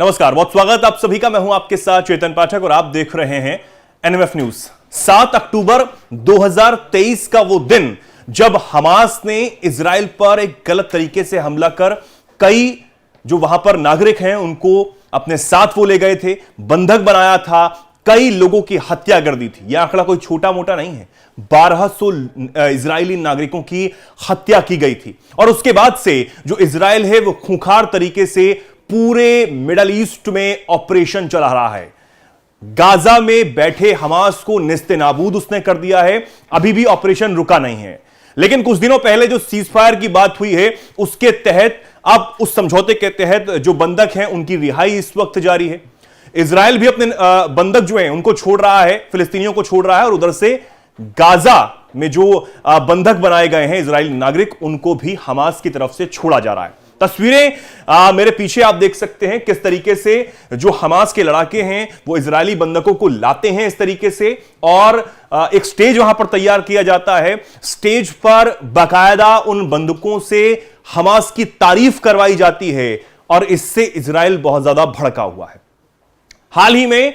नमस्कार, बहुत स्वागत आप सभी का। मैं हूं आपके साथ चेतन पाठक और आप देख रहे हैं एनएमएफ न्यूज। 7 अक्टूबर 2023 का वो दिन जब हमास ने इजराइल पर एक गलत तरीके से हमला कर कई जो वहां पर नागरिक हैं उनको अपने साथ वो ले गए थे, बंधक बनाया था, कई लोगों की हत्या कर दी थी। यह आंकड़ा कोई छोटा मोटा नहीं है। 1200 इजरायली नागरिकों की हत्या की गई थी और उसके बाद से जो इजराइल है वो खूंखार तरीके से पूरे मिडल ईस्ट में ऑपरेशन चला रहा है। गाजा में बैठे हमास को निस्तेनाबूद उसने कर दिया है। अभी भी ऑपरेशन रुका नहीं है, लेकिन कुछ दिनों पहले जो सीजफायर की बात हुई है उसके तहत अब उस समझौते के तहत जो बंधक हैं उनकी रिहाई इस वक्त जारी है। इजराइल भी अपने बंधक जो हैं उनको छोड़ रहा है, फिलिस्तीनियों को छोड़ रहा है और उधर से गाजा में जो बंधक बनाए गए हैं इजरायली नागरिक उनको भी हमास की तरफ से छोड़ा जा रहा है। तस्वीरें मेरे पीछे आप देख सकते हैं किस तरीके से जो हमास के लड़ाके हैं वो इजरायली बंधकों को लाते हैं इस तरीके से और एक स्टेज वहां पर तैयार किया जाता है। स्टेज पर बाकायदा उन बंधकों से हमास की तारीफ करवाई जाती है और इससे इजराइल बहुत ज्यादा भड़का हुआ है। हाल ही में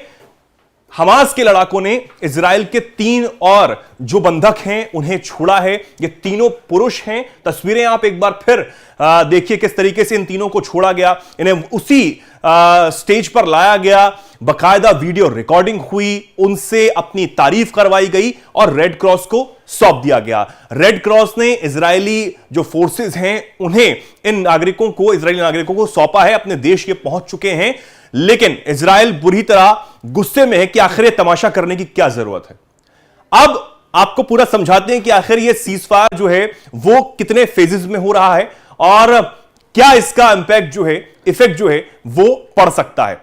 हमास के लड़ाकों ने इजराइल के 3 और जो बंधक हैं उन्हें छोड़ा है। ये तीनों पुरुष हैं। तस्वीरें आप एक बार फिर देखिए किस तरीके से इन तीनों को छोड़ा गया, इन्हें उसी स्टेज पर लाया गया, बकायदा वीडियो रिकॉर्डिंग हुई, उनसे अपनी तारीफ करवाई गई और रेड क्रॉस को सौंप दिया गया। रेड क्रॉस ने इजरायली जो फोर्सेस हैं उन्हें इन नागरिकों को, इजरायली नागरिकों को सौंपा है। अपने देश ये पहुंच चुके हैं, लेकिन इजराइल बुरी तरह गुस्से में है कि आखिर ये तमाशा करने की क्या जरूरत है। अब आपको पूरा समझाते हैं कि आखिर ये सीजफायर जो है वो कितने फेजेस में हो रहा है और क्या इसका इंपैक्ट जो है, इफेक्ट जो है वो पड़ सकता है।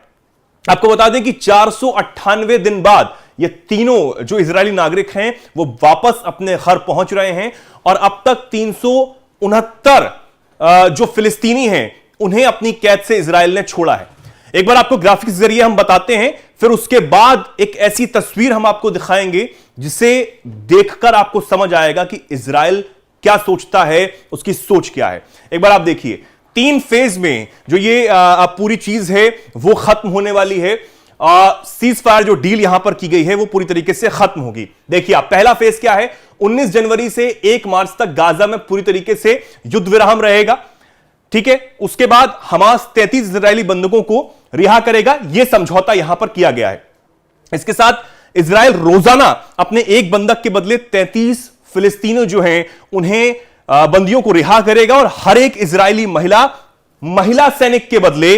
आपको बता दें कि 498 दिन बाद ये तीनों जो इजरायली नागरिक हैं वो वापस अपने घर पहुंच रहे हैं और अब तक 369 जो फिलिस्तीनी हैं उन्हें अपनी कैद से इजराइल ने छोड़ा है। एक बार आपको ग्राफिक्स के जरिए हम बताते हैं, फिर उसके बाद एक ऐसी तस्वीर हम आपको दिखाएंगे जिसे देखकर आपको समझ आएगा कि इजराइल क्या सोचता है, उसकी सोच क्या है। एक बार आप देखिए 3 फेज में जो ये पूरी चीज है वो खत्म होने वाली है। सीज फायर जो डील यहां पर की गई है वो पूरी तरीके से खत्म होगी। देखिए आप, पहला फेज क्या है, 19 जनवरी से 1 मार्च तक गाजा में पूरी तरीके से युद्ध विराम रहेगा। ठीक है, उसके बाद हमास 33 इजरायली बंधकों को रिहा करेगा। यह समझौता यहां पर किया गया है। इसके साथ इजराइल रोजाना अपने एक बंधक के बदले 33 फिलिस्तीनी जो हैं उन्हें बंदियों को रिहा करेगा और हर एक इजरायली महिला सैनिक के बदले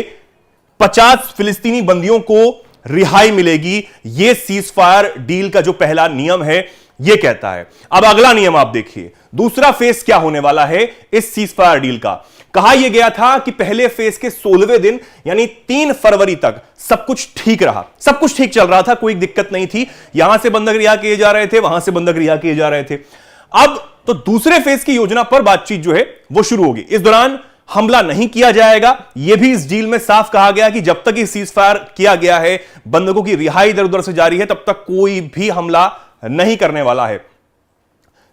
50 फिलिस्तीनी बंदियों को रिहाई मिलेगी। यह सीज फायर डील का जो पहला नियम है यह कहता है। अब अगला नियम आप देखिए, दूसरा फेज क्या होने वाला है इस सीज फायर डील का। कहा यह गया था कि पहले फेज के 16वें दिन यानी 3 फरवरी तक सब कुछ ठीक रहा, सब कुछ ठीक चल रहा था, कोई दिक्कत नहीं थी। यहां से बंधक रिहा किए जा रहे थे, वहां से बंधक रिहा किए जा रहे थे। अब तो दूसरे फेज की योजना पर बातचीत जो है वो शुरू होगी। इस दौरान हमला नहीं किया जाएगा। यह भी इस डील में साफ कहा गया कि जब तक ये सीज फायर किया गया है, बंधकों की रिहाई इधर उधर से जारी है, तब तक कोई भी हमला नहीं करने वाला है।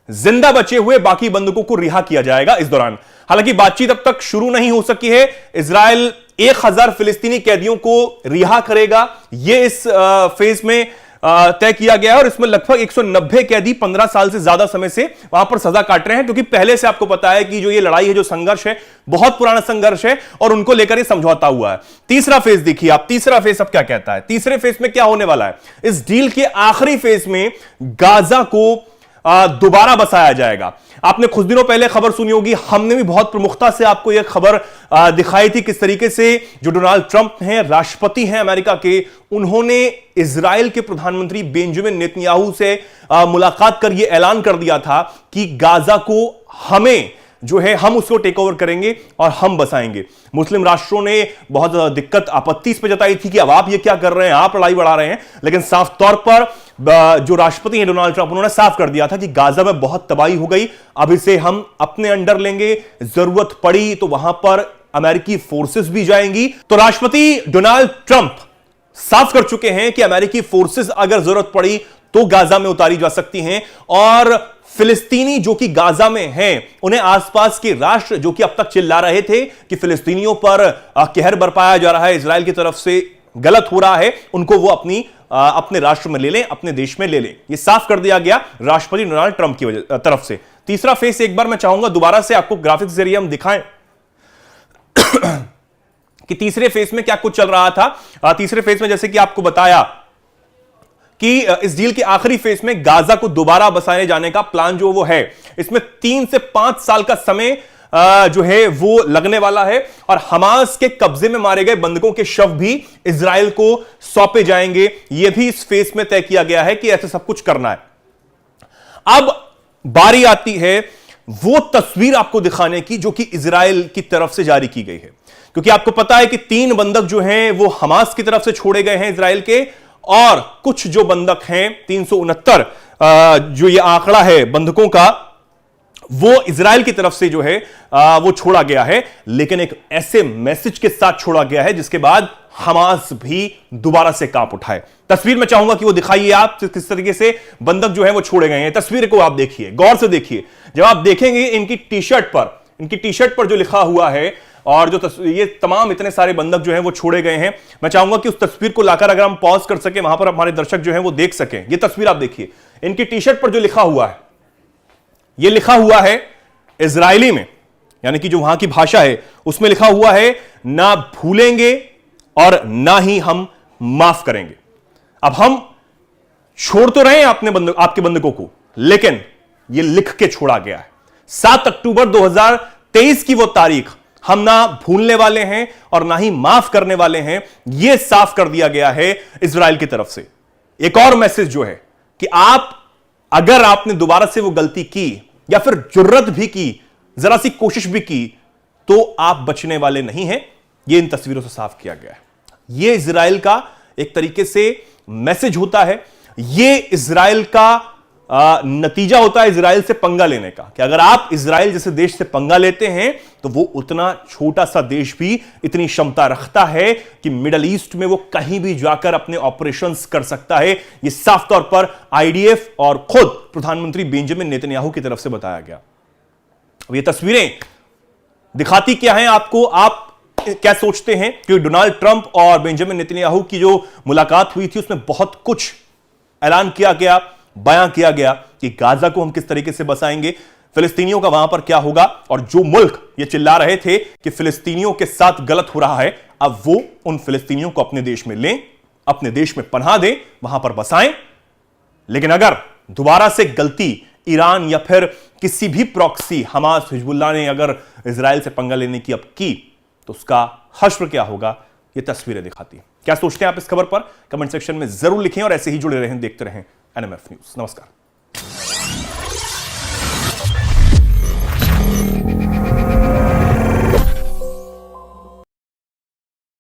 जिंदा बचे हुए बाकी बंधकों को रिहा किया जाएगा इस दौरान। हालांकि बातचीत अब तक शुरू नहीं हो सकी है। इजराइल 1000 फिलिस्तीनी कैदियों को रिहा करेगा, यह इस फेज में तय किया गया है और इसमें लगभग 190 कैदी 15 साल से ज्यादा समय से वहां पर सजा काट रहे हैं, क्योंकि पहले से आपको पता है कि जो ये लड़ाई है, जो संघर्ष है, बहुत पुराना संघर्ष है और उनको लेकर ये समझौता हुआ है। तीसरा फेज देखिए आप, तीसरा फेज अब क्या कहता है। तीसरे फेज में क्या होने वाला है, इस डील के आखिरी फेज में गाजा को दोबारा बसाया जाएगा। आपने कुछ दिनों पहले खबर सुनी होगी, हमने भी बहुत प्रमुखता से आपको यह खबर दिखाई थी किस तरीके से जो डोनाल्ड ट्रंप हैं, राष्ट्रपति हैं अमेरिका के, उन्होंने इजराइल के प्रधानमंत्री बेंजामिन नेतन्याहू से मुलाकात कर यह ऐलान कर दिया था कि गाजा को हमें जो है हम उसको टेक ओवर करेंगे और हम बसाएंगे। मुस्लिम राष्ट्रों ने बहुत दिक्कत, आपत्ति इस पर जताई थी कि अब आप ये क्या कर रहे हैं, आप लड़ाई बढ़ा रहे हैं। लेकिन साफ तौर पर जो राष्ट्रपति हैं डोनाल्ड ट्रंप, उन्होंने साफ कर दिया था कि गाजा में बहुत तबाही हो गई, अब इसे हम अपने अंडर लेंगे, जरूरत पड़ी तो वहां पर अमेरिकी फोर्सेस भी जाएंगी। तो राष्ट्रपति डोनाल्ड ट्रंप साफ कर चुके हैं कि अमेरिकी फोर्सेस अगर जरूरत पड़ी तो गाजा में उतारी जा सकती हैं, और फिलिस्तीनी जो कि गाजा में हैं, उन्हें आसपास के राष्ट्र जो कि अब तक चिल्ला रहे थे कि फिलिस्तीनियों पर कहर बरपाया जा रहा है, इजराइल की तरफ से गलत हो रहा है, उनको वो अपने राष्ट्र में ले लें, अपने देश में ले लें। ये साफ कर दिया गया राष्ट्रपति डोनाल्ड ट्रंप की तरफ से। तीसरा फेस एक बार मैं चाहूंगा दोबारा से आपको ग्राफिक्स जरिए हम दिखाएं कि तीसरे फेस में क्या कुछ चल रहा था। तीसरे फेस में जैसे कि आपको बताया कि इस डील के आखिरी फेस में गाजा को दोबारा बसाए जाने का प्लान जो वो है, इसमें 3 से 5 साल का समय जो है वो लगने वाला है, और हमास के कब्जे में मारे गए बंधकों के शव भी इजराइल को सौंपे जाएंगे। यह भी इस फेस में तय किया गया है कि ऐसा सब कुछ करना है। अब बारी आती है वो तस्वीर आपको दिखाने की जो कि इजराइल की तरफ से जारी की गई है, क्योंकि आपको पता है कि 3 बंधक जो हैं वो हमास की तरफ से छोड़े गए हैं इजराइल के, और कुछ जो बंधक हैं 369 जो ये आंकड़ा है बंधकों का, वो इजराइल की तरफ से जो है वो छोड़ा गया है, लेकिन एक ऐसे मैसेज के साथ छोड़ा गया है जिसके बाद हमास भी दोबारा से कांप उठा है। तस्वीर में चाहूंगा कि वो दिखाइए आप किस तरीके से बंधक जो है वो छोड़े गए हैं। तस्वीर को आप देखिए, गौर से देखिए। जब आप देखेंगे इनकी टी शर्ट पर जो लिखा हुआ है, और जो ये तमाम इतने सारे बंधक जो हैं वो छोड़े गए हैं, मैं चाहूंगा कि उस तस्वीर को लाकर अगर हम पॉज कर सके, वहां पर हमारे दर्शक जो हैं वो देख सकें। ये तस्वीर आप देखिए, इनकी टी शर्ट पर जो लिखा हुआ है, ये लिखा हुआ है इजरायली में, यानी कि जो वहां की भाषा है उसमें लिखा हुआ है, ना भूलेंगे और ना ही हम माफ करेंगे। अब हम छोड़ तो रहे हैं आपके बंधकों को, लेकिन यह लिख के छोड़ा गया है। 7 अक्टूबर 2023 की वो तारीख हम ना भूलने वाले हैं और ना ही माफ करने वाले हैं, यह साफ कर दिया गया है इजराइल की तरफ से। एक और मैसेज जो है कि अगर आपने दोबारा से वो गलती की या फिर जुर्रत भी की, जरा सी कोशिश भी की, तो आप बचने वाले नहीं हैं। यह इन तस्वीरों से साफ किया गया है। यह इजराइल का एक तरीके से मैसेज होता है, यह इजराइल का नतीजा होता है इजराइल से पंगा लेने का, कि अगर आप इजराइल जैसे देश से पंगा लेते हैं तो वो उतना छोटा सा देश भी इतनी क्षमता रखता है कि मिडल ईस्ट में वो कहीं भी जाकर अपने ऑपरेशंस कर सकता है। ये साफ तौर पर आईडीएफ और खुद प्रधानमंत्री बेंजामिन नेतन्याहू की तरफ से बताया गया। अब ये तस्वीरें दिखाती क्या हैं आपको, आप क्या सोचते हैं? क्योंकि डोनाल्ड ट्रंप और बेंजामिन नेतन्याहू की जो मुलाकात हुई थी उसमें बहुत कुछ ऐलान किया गया, बयां किया गया कि गाजा को हम किस तरीके से बसाएंगे, फिलिस्तीनियों का वहां पर क्या होगा, और जो मुल्क ये चिल्ला रहे थे कि फिलिस्तीनियों के साथ गलत हो रहा है, अब वो उन फिलिस्तीनियों को अपने देश में लें, अपने देश में पनाह दें, वहां पर बसाएं। लेकिन अगर दोबारा से गलती ईरान या फिर किसी भी प्रॉक्सी हमास हिजबुल्लाह ने अगर इजराइल से पंगा लेने की अब की, तो उसका हश्र क्या होगा, ये तस्वीरें दिखाती हैं। क्या सोचते हैं आप इस खबर पर? कमेंट सेक्शन में जरूर लिखें और ऐसे ही जुड़े रहें, देखते रहें एनएमएफ न्यूज। नमस्कार।